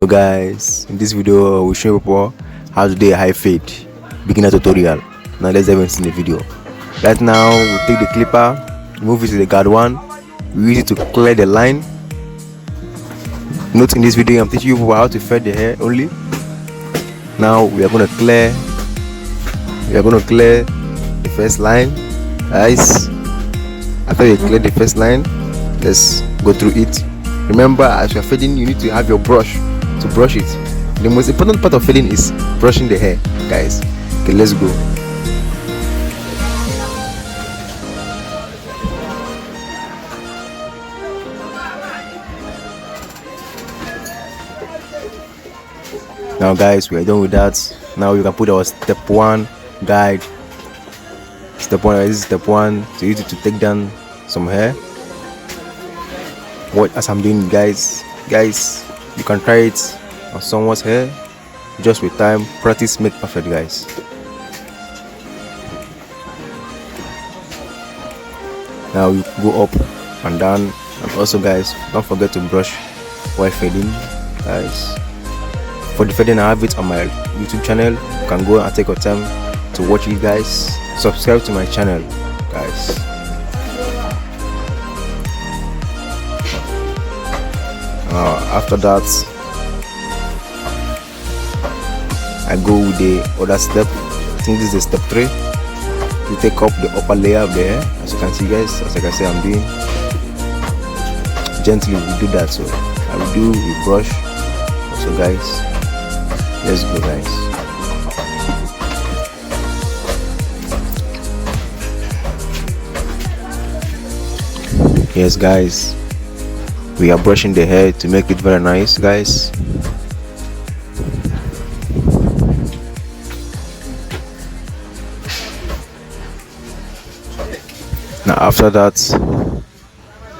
So guys, in this video we'll show you how to do a high fade beginner tutorial. Now let's dive into the video. Right now we take the clipper, move it to the guard one, we use it to clear the line. Note in this video I'm teaching you how to fade the hair only. Now we are going to clear the first line, guys. After you clear the first line, let's go through it. Remember, as you're fading, you need to have your brush to brush it. The most important part of fading is brushing the hair, guys. Okay, let's go. Now guys, we are done with that. Now you can put our step one guide. Step one, this is step one, to use it to take down some hair. What as I'm doing, guys, you can try it on someone's hair. Just with time, practice make perfect, guys. Now you go up and down, and also guys, don't forget to brush while fading, guys. For the fading, I have it on my YouTube channel. You can go and take your time to watch it, guys. Subscribe to my channel, guys. After that, I go with the other step. I think this is step 3. You take up the upper layer of the hair, as you can see, guys. As I can say, I'm doing gently. We do that, so I will do with brush. So guys, let's go, guys. Yes, guys, we are brushing the hair to make it very nice, guys. Now after that,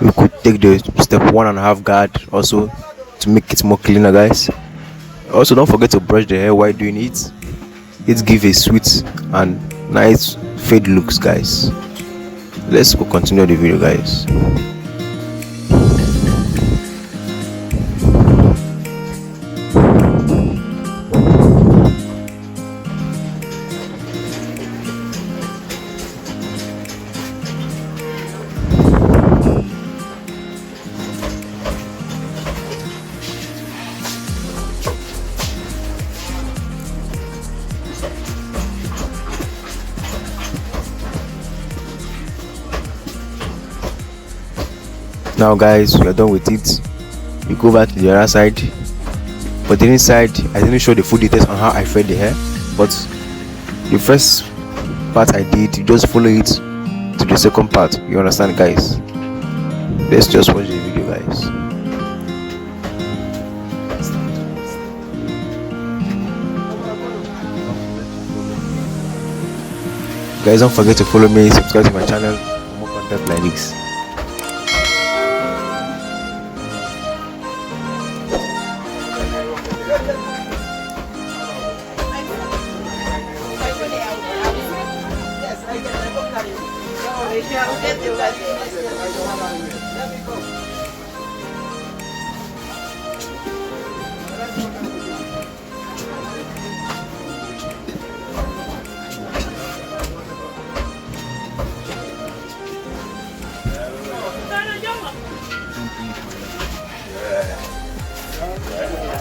we could take the step 1.5 guard also to make it more cleaner, guys. Also, don't forget to brush the hair while doing it. It gives a sweet and nice fade looks, guys. Let's go continue the video, guys. Now guys, we are done with it. We go back to the other side, but the inside I didn't show the full details on how I fade the hair, but the first part I did, you just follow it to the second part. You understand, guys? Let's just watch the video, guys. Guys, don't forget to follow me, subscribe to my channel for more content like this.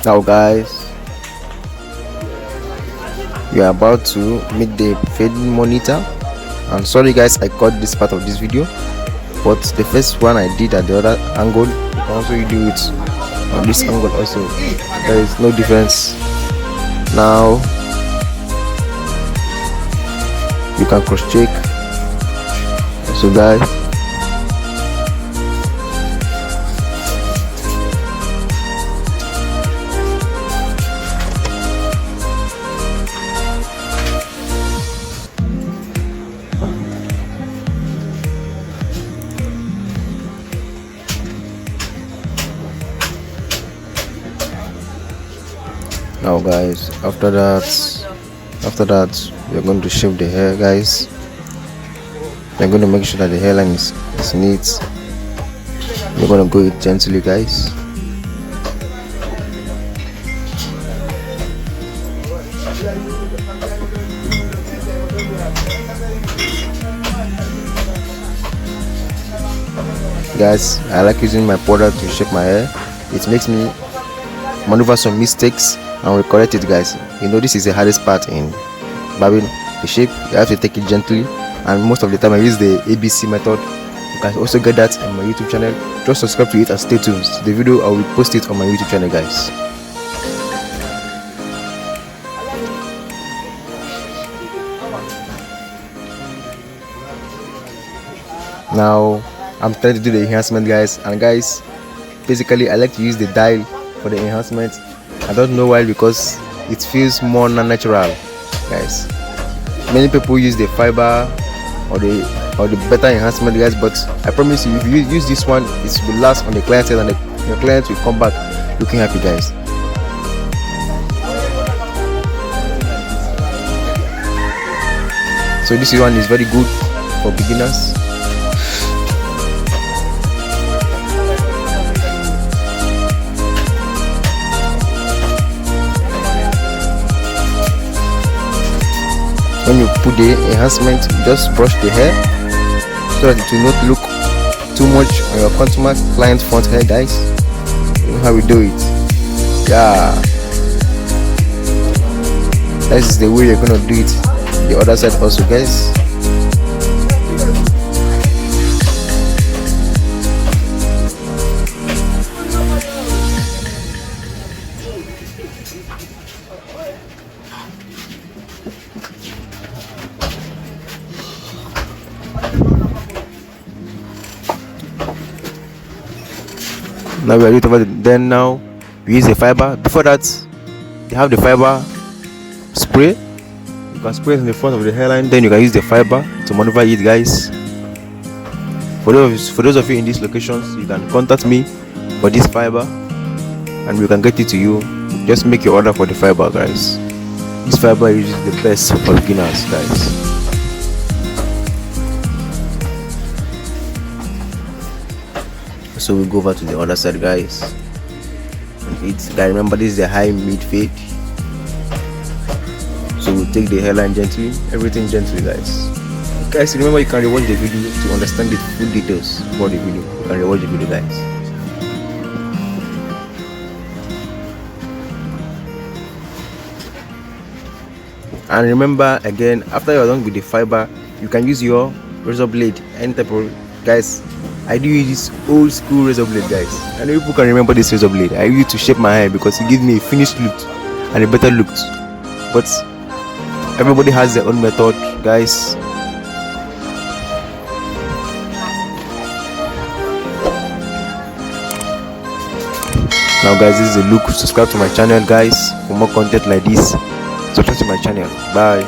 Now guys, we are about to meet the fading monitor, and sorry guys, I cut this part of this video, but the first one I did at the other angle, you can also do it on this angle also. There is no difference. Now you can cross check. So guys, after that we're going to shape the hair, guys. We're going to make sure that the hairline is neat. We're going to go it gently, guys. Guys, I like using my powder to shape my hair. It makes me maneuver some mistakes and we correct it, guys. You know, this is the hardest part in barbing the shape. You have to take it gently, and most of the time I use the ABC method. You can also get that on my YouTube channel. Just subscribe to it and stay tuned to the video. I will post it on my YouTube channel, guys. Now I'm trying to do the enhancement, guys, and guys, basically I like to use the dye for the enhancement. I don't know why, because it feels more natural, guys. Many people use the fiber or the better enhancement, guys, but I promise you, if you use this one, it will last on the client side and your client will come back looking happy, guys. So this one is very good for beginners. When you put the enhancement, just brush the hair so that it will not look too much on your customer client front hair, guys. You know how we do it. Yeah, this is the way you're gonna do it the other side also, guys. Now we are doing over. Then now we use the fiber. Before that, they have the fiber spray. You can spray it in the front of the hairline. Then you can use the fiber to maneuver it, guys. For those of you in these locations, you can contact me for this fiber, and we can get it to you. Just make your order for the fiber, guys. This fiber is the best for beginners, guys. So we go over to the other side, guys. Guys, remember, this is the high mid fade. So we'll take the hairline gently, everything gently, guys. Guys, remember, you can rewatch the video to understand the full details for the video. You can rewatch the video, guys. And remember, again, after you're done with the fiber, you can use your razor blade, any type of, guys. I do use this old school razor blade, guys. I know people can remember this razor blade. I use it to shape my hair because it gives me a finished look and a better look. But everybody has their own method, guys. Now, guys, this is a look. Subscribe to my channel, guys, for more content like this. Subscribe to my channel. Bye.